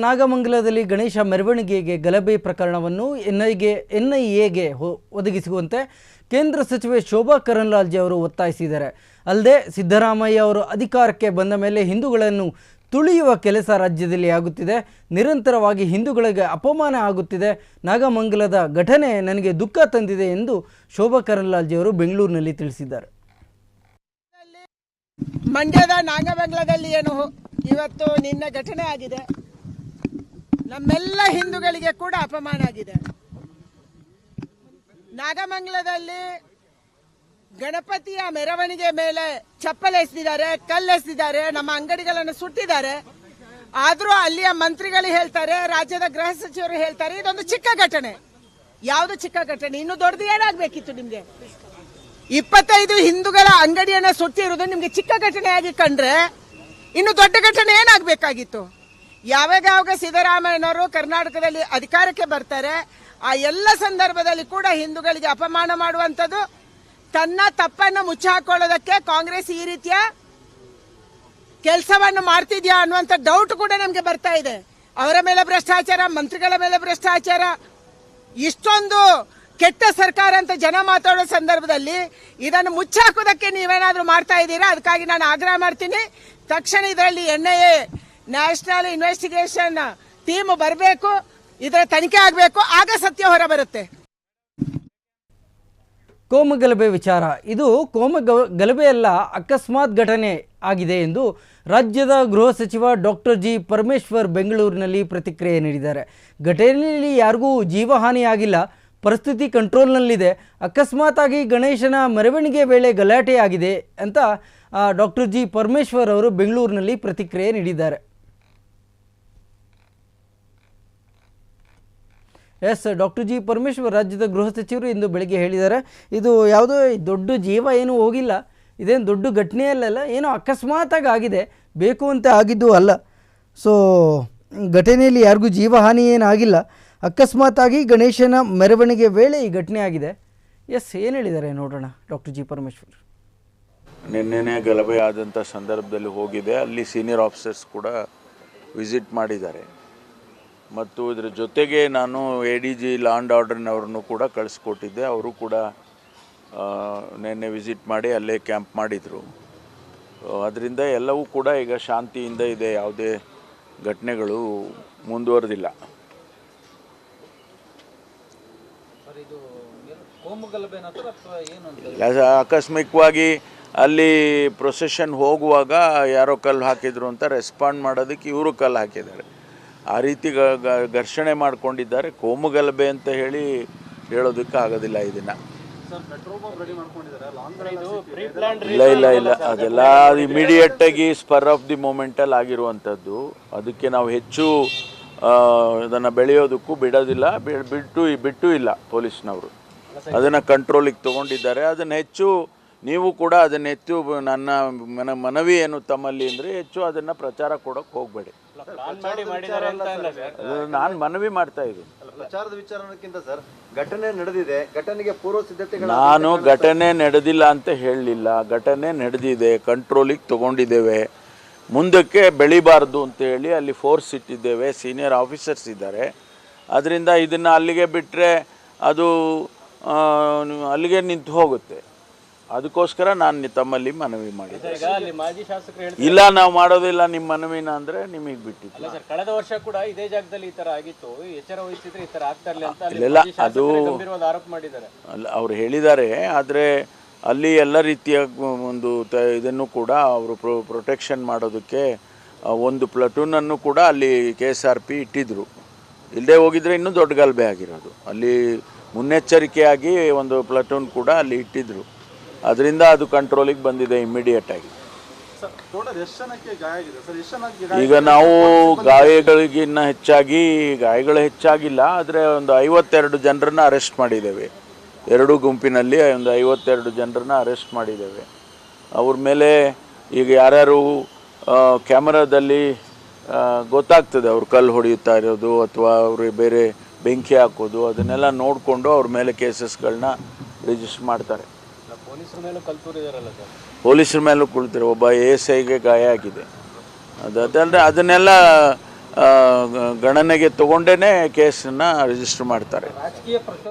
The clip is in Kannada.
ನಾಗಮಂಗಲದಲ್ಲಿ ಗಣೇಶ ಮೆರವಣಿಗೆಗೆ ಗಲಭೆ ಪ್ರಕರಣವನ್ನು ಎನ್ಐಎಗೆ ಒದಗಿಸುವಂತೆ ಕೇಂದ್ರ ಸಚಿವೆ ಶೋಭಾ ಕರಂದ್ಲಾಜೆ ಅವರು ಒತ್ತಾಯಿಸಿದ್ದಾರೆ. ಅಲ್ಲದೆ ಸಿದ್ದರಾಮಯ್ಯ ಅವರು ಅಧಿಕಾರಕ್ಕೆ ಬಂದ ಮೇಲೆ ಹಿಂದೂಗಳನ್ನು ತುಳಿಯುವ ಕೆಲಸ ರಾಜ್ಯದಲ್ಲಿ ಆಗುತ್ತಿದೆ, ನಿರಂತರವಾಗಿ ಹಿಂದೂಗಳಿಗೆ ಅಪಮಾನ ಆಗುತ್ತಿದೆ, ನಾಗಮಂಗಲದ ಘಟನೆ ನನಗೆ ದುಃಖ ತಂದಿದೆ ಎಂದು ಶೋಭಾ ಕರಂದ್ಲಾಜೆ ಅವರು ಬೆಂಗಳೂರಿನಲ್ಲಿ ತಿಳಿಸಿದ್ದಾರೆ. ಮಂಡ್ಯದ ನಾಗಮಂಗಲದಲ್ಲಿ ಏನು ಇವತ್ತು ನಿನ್ನೆ ಘಟನೆ ಆಗಿದೆ, ನಮ್ಮೆಲ್ಲ ಹಿಂದೂಗಳಿಗೆ ಕೂಡ ಅಪಮಾನ ಆಗಿದೆ. ನಾಗಮಂಗಲದಲ್ಲಿ ಗಣಪತಿಯ ಮೆರವಣಿಗೆ ಮೇಲೆ ಚಪ್ಪಲ್ ಎಸೆದಿದ್ದಾರೆ, ಕಲ್ಲು ಎಸೆದಿದ್ದಾರೆ, ನಮ್ಮ ಅಂಗಡಿಗಳನ್ನು ಸುಟ್ಟಿದ್ದಾರೆ. ಆದರೂ ಅಲ್ಲಿಯ ಮಂತ್ರಿಗಳು ಹೇಳ್ತಾರೆ, ರಾಜ್ಯದ ಗೃಹ ಸಚಿವರು ಹೇಳ್ತಾರೆ ಇದೊಂದು ಚಿಕ್ಕ ಘಟನೆ. ಯಾವುದು ಚಿಕ್ಕ ಘಟನೆ? ಇನ್ನು ದೊಡ್ಡದು ಏನಾಗಬೇಕಿತ್ತು ನಿಮ್ಗೆ? 25 ಹಿಂದೂಗಳ ಅಂಗಡಿಯನ್ನ ಸುಟ್ಟಿರುವುದು ನಿಮ್ಗೆ ಚಿಕ್ಕ ಘಟನೆಯಾಗಿ ಕಂಡ್ರೆ ಇನ್ನು ದೊಡ್ಡ ಘಟನೆ ಏನಾಗಬೇಕಾಗಿತ್ತು? ಯಾವಾಗ ಸಿದ್ದರಾಮಯ್ಯನವರು ಕರ್ನಾಟಕದಲ್ಲಿ ಅಧಿಕಾರಕ್ಕೆ ಬರ್ತಾರೆ ಆ ಎಲ್ಲ ಸಂದರ್ಭದಲ್ಲಿ ಕೂಡ ಹಿಂದೂಗಳಿಗೆ ಅಪಮಾನ ಮಾಡುವಂಥದ್ದು, ತನ್ನ ತಪ್ಪನ್ನು ಮುಚ್ಚಾಕೊಳ್ಳೋದಕ್ಕೆ ಕಾಂಗ್ರೆಸ್ ಈ ರೀತಿಯ ಕೆಲಸವನ್ನು ಮಾಡ್ತಿದ್ಯಾ ಅನ್ನುವಂಥ ಡೌಟ್ ಕೂಡ ನಮಗೆ ಬರ್ತಾ ಇದೆ. ಅವರ ಮೇಲೆ ಭ್ರಷ್ಟಾಚಾರ, ಮಂತ್ರಿಗಳ ಮೇಲೆ ಭ್ರಷ್ಟಾಚಾರ, ಇಷ್ಟೊಂದು ಕೆಟ್ಟ ಸರ್ಕಾರ ಅಂತ ಜನ ಮಾತಾಡೋ ಸಂದರ್ಭದಲ್ಲಿ ಇದನ್ನು ಮುಚ್ಚಾಕೋದಕ್ಕೆ ನೀವೇನಾದ್ರೂ ಮಾಡ್ತಾ ಇದ್ದೀರಾ? ಅದಕ್ಕಾಗಿ ನಾನು ಆಗ್ರಹ ಮಾಡ್ತೀನಿ, ತಕ್ಷಣ ಇದರಲ್ಲಿ ಎನ್ಐಎ ನ್ಯಾಷನಲ್ ಇನ್ವೆಸ್ಟಿಗೇಷನ್ ಟೀಮ್ ಬರಬೇಕು, ಇದರ ತನಿಖೆ ಆಗಬೇಕು, ಆಗ ಸತ್ಯ ಹೊರ ಬರುತ್ತೆ. ಕೋಮುಗಲಭೆ ವಿಚಾರ ಇದು ಕೋಮುಗಲಭೆಯಲ್ಲ, ಅಕಸ್ಮಾತ್ ಘಟನೆ ಆಗಿದೆ ಎಂದು ರಾಜ್ಯದ ಗೃಹ ಸಚಿವ ಡಾಕ್ಟರ್ ಜಿ ಪರಮೇಶ್ವರ್ ಬೆಂಗಳೂರಿನಲ್ಲಿ ಪ್ರತಿಕ್ರಿಯೆ ನೀಡಿದ್ದಾರೆ. ಘಟನೆಯಲ್ಲಿ ಯಾರಿಗೂ ಜೀವಹಾನಿಯಾಗಿಲ್ಲ, ಪರಿಸ್ಥಿತಿ ಕಂಟ್ರೋಲ್ನಲ್ಲಿದೆ, ಅಕಸ್ಮಾತ್ ಆಗಿ ಗಣೇಶನ ಮೆರವಣಿಗೆ ವೇಳೆ ಗಲಾಟೆ ಆಗಿದೆ ಅಂತ ಡಾಕ್ಟರ್ ಜಿ ಪರಮೇಶ್ವರ್ ಅವರು ಬೆಂಗಳೂರಿನಲ್ಲಿ ಪ್ರತಿಕ್ರಿಯೆ ನೀಡಿದ್ದಾರೆ. ಡಾಕ್ಟರ್ ಜಿ ಪರಮೇಶ್ವರ್ ರಾಜ್ಯದ ಗೃಹ ಸಚಿವರು ಇಂದು ಬೆಳಗ್ಗೆ ಹೇಳಿದ್ದಾರೆ, ಇದು ಯಾವುದೋ ದೊಡ್ಡ ಜೀವ ಏನೂ ಹೋಗಿಲ್ಲ, ಇದೇನು ದೊಡ್ಡ ಘಟನೆಯಲ್ಲ, ಏನೋ ಅಕಸ್ಮಾತಾಗಿ ಆಗಿದೆ, ಬೇಕು ಅಂತ ಆಗಿದ್ದು ಅಲ್ಲ. ಸೊ ಘಟನೆಯಲ್ಲಿ ಯಾರಿಗೂ ಜೀವಹಾನಿ ಏನಾಗಿಲ್ಲ, ಅಕಸ್ಮಾತಾಗಿ ಗಣೇಶನ ಮೆರವಣಿಗೆ ವೇಳೆ ಈ ಘಟನೆ ಆಗಿದೆ. ಏನು ಹೇಳಿದ್ದಾರೆ ನೋಡೋಣ ಡಾಕ್ಟರ್ ಜಿ ಪರಮೇಶ್ವರ್. ನಿನ್ನೆನೇ ಗಲಭೆ ಆದಂಥ ಸಂದರ್ಭದಲ್ಲಿ ಹೋಗಿದೆ, ಅಲ್ಲಿ ಸೀನಿಯರ್ ಆಫೀಸರ್ಸ್ ಕೂಡ ವಿಸಿಟ್ ಮಾಡಿದ್ದಾರೆ. ಮತ್ತು ಇದರ ಜೊತೆಗೆ ನಾನು ADG ಲಾ ಆ್ಯಂಡ್ ಆರ್ಡರ್ನವ್ರನ್ನು ಕೂಡ ಕಳಿಸ್ಕೊಟ್ಟಿದ್ದೆ, ಅವರು ಕೂಡ ನಿನ್ನೆ ವಿಸಿಟ್ ಮಾಡಿ ಅಲ್ಲೇ ಕ್ಯಾಂಪ್ ಮಾಡಿದರು. ಅದರಿಂದ ಎಲ್ಲವೂ ಕೂಡ ಈಗ ಶಾಂತಿಯಿಂದ ಇದೆ, ಯಾವುದೇ ಘಟನೆಗಳು ಮುಂದುವರೆದಿಲ್ಲ. ಆಕಸ್ಮಿಕವಾಗಿ ಅಲ್ಲಿ ಪ್ರೊಸೆಷನ್ ಹೋಗುವಾಗ ಯಾರೋ ಕಲ್ಲು ಹಾಕಿದ್ರು ಅಂತ ರೆಸ್ಪಾಂಡ್ ಮಾಡೋದಕ್ಕೆ ಇವರು ಕಲ್ಲು ಹಾಕಿದ್ದಾರೆ. ಆ ರೀತಿ ಘರ್ಷಣೆ ಮಾಡ್ಕೊಂಡಿದ್ದಾರೆ. ಕೋಮುಗಲಭೆ ಅಂತ ಹೇಳೋದಕ್ಕೆ ಆಗೋದಿಲ್ಲ ಇದನ್ನು. ಇಲ್ಲ ಅದೆಲ್ಲ ಇಮಿಡಿಯೇಟಾಗಿ ಸ್ಪರ್ ಆಫ್ ದಿ ಮೂಮೆಂಟಲ್ಲಿ ಆಗಿರುವಂಥದ್ದು. ಅದಕ್ಕೆ ನಾವು ಹೆಚ್ಚು ಅದನ್ನು ಬೆಳೆಯೋದಕ್ಕೂ ಬಿಡೋದಿಲ್ಲ, ಬಿಟ್ಟು ಇಲ್ಲ. ಪೊಲೀಸ್ನವರು ಅದನ್ನು ಕಂಟ್ರೋಲಿಗೆ ತೊಗೊಂಡಿದ್ದಾರೆ. ಅದನ್ನು ಹೆಚ್ಚು ನೀವು ಕೂಡ ಅದನ್ನು ಹೆಚ್ಚು ನನ್ನ ಮನವಿ ಏನು ತಮ್ಮಲ್ಲಿ ಅಂದರೆ ಹೆಚ್ಚು ಅದನ್ನು ಪ್ರಚಾರ ಕೊಡೋಕ್ಕೆ ಹೋಗಬೇಡಿ. ನಾನು ಮನವಿ ಮಾಡ್ತಾ ಇದ್ದೀನಿ. ಪ್ರಚಾರದ ವಿಚಾರಕ್ಕಿಂತ ಸರ್, ಘಟನೆ ನಡೆದಿದೆ, ಘಟನೆಗೆ ಪೂರ್ವ ಸಿದ್ಧತೆಗಳು. ನಾನು ಘಟನೆ ನಡೆದಿಲ್ಲ ಅಂತ ಹೇಳಲಿಲ್ಲ, ಘಟನೆ ನಡೆದಿದೆ, ಕಂಟ್ರೋಲಿಗೆ ತೊಗೊಂಡಿದ್ದೇವೆ. ಮುಂದಕ್ಕೆ ಬೆಳಿಬಾರ್ದು ಅಂತ ಹೇಳಿ ಅಲ್ಲಿ ಫೋರ್ಸ್ ಇಟ್ಟಿದ್ದೇವೆ, ಸೀನಿಯರ್ ಆಫೀಸರ್ಸ್ ಇದ್ದಾರೆ. ಅದರಿಂದ ಇದನ್ನು ಅಲ್ಲಿಗೆ ಬಿಟ್ಟರೆ ಅದು ಅಲ್ಲಿಗೆ ನಿಂತು ಹೋಗುತ್ತೆ. ಅದಕ್ಕೋಸ್ಕರ ನಾನು ತಮ್ಮಲ್ಲಿ ಮನವಿ ಮಾಡಿದ್ದೆ. ಇಲ್ಲ, ನಾವು ಮಾಡೋದಿಲ್ಲ ನಿಮ್ಮ ಮನವಿನ ಅಂದರೆ ನಿಮಗೆ ಬಿಟ್ಟಿದ್ದು. ಕಳೆದ ವರ್ಷ ಕೂಡ ಇದೇ ಜಾಗದಲ್ಲಿ ಈ ತರ ಆಗಿತ್ತು, ಎಚ್ಚರ ವಹಿಸಿದ್ರೆ ಈ ತರ ಆಗ್ತಾ ಇರಲಿಲ್ಲ ಅಂತ ಇಲ್ಲ, ಅದು ಆರೋಪ ಮಾಡಿದ್ದಾರೆ. ಅಲ್ಲ, ಅವ್ರು ಹೇಳಿದ್ದಾರೆ. ಆದರೆ ಅಲ್ಲಿ ಎಲ್ಲ ರೀತಿಯ ಒಂದು ಇದನ್ನು ಕೂಡ ಅವರು ಪ್ರೊಟೆಕ್ಷನ್ ಮಾಡೋದಕ್ಕೆ ಒಂದು ಪ್ಲಟೂನನ್ನು ಕೂಡ ಅಲ್ಲಿ KSRP ಇಟ್ಟಿದ್ರು. ಇಲ್ಲದೆ ಹೋಗಿದ್ರೆ ಇನ್ನೂ ದೊಡ್ಡ ಗಲಭೆ ಆಗಿರೋದು. ಅಲ್ಲಿ ಮುನ್ನೆಚ್ಚರಿಕೆಯಾಗಿ ಒಂದು ಪ್ಲಟೂನ್ ಕೂಡ ಅಲ್ಲಿ ಇಟ್ಟಿದ್ರು. ಅದರಿಂದ ಅದು ಕಂಟ್ರೋಲಿಗೆ ಬಂದಿದೆ ಇಮ್ಮಿಡಿಯೇಟಾಗಿ. ಈಗ ನಾವು ಗಾಯಗಳಿಗಿನ್ನ ಹೆಚ್ಚಾಗಿ ಗಾಯಗಳು ಹೆಚ್ಚಾಗಿಲ್ಲ, ಆದರೆ ಒಂದು 52 ಜನರನ್ನ ಅರೆಸ್ಟ್ ಮಾಡಿದ್ದೇವೆ. ಎರಡೂ ಗುಂಪಿನಲ್ಲಿ ಒಂದು 52 ಜನರನ್ನ ಅರೆಸ್ಟ್ ಮಾಡಿದ್ದೇವೆ. ಅವ್ರ ಮೇಲೆ ಈಗ ಯಾರ್ಯಾರು ಕ್ಯಾಮರಾದಲ್ಲಿ ಗೊತ್ತಾಗ್ತದೆ ಅವ್ರು ಕಲ್ಲು ಹೊಡೆಯುತ್ತಾ ಇರೋದು ಅಥವಾ ಅವರು ಬೇರೆ ಬೆಂಕಿ ಹಾಕೋದು, ಅದನ್ನೆಲ್ಲ ನೋಡಿಕೊಂಡು ಅವ್ರ ಮೇಲೆ ಕೇಸಸ್ಗಳನ್ನ ರಿಜಿಸ್ಟರ್ ಮಾಡ್ತಾರೆ. ಪೊಲೀಸರ ಮೇಲೂ ಕುಳಿತಾರೆ. ಒಬ್ಬ ASIಗೆ ಗಾಯ ಆಗಿದೆ. ಅದಲ್ಲದೆ ಅದನ್ನೆಲ್ಲ ಗಣನೆಗೆ ತಗೊಂಡೇ ಕೇಸನ್ನು ರಿಜಿಸ್ಟರ್ ಮಾಡ್ತಾರೆ. ರಾಜಕೀಯ ಪ್ರಚೋದನೆ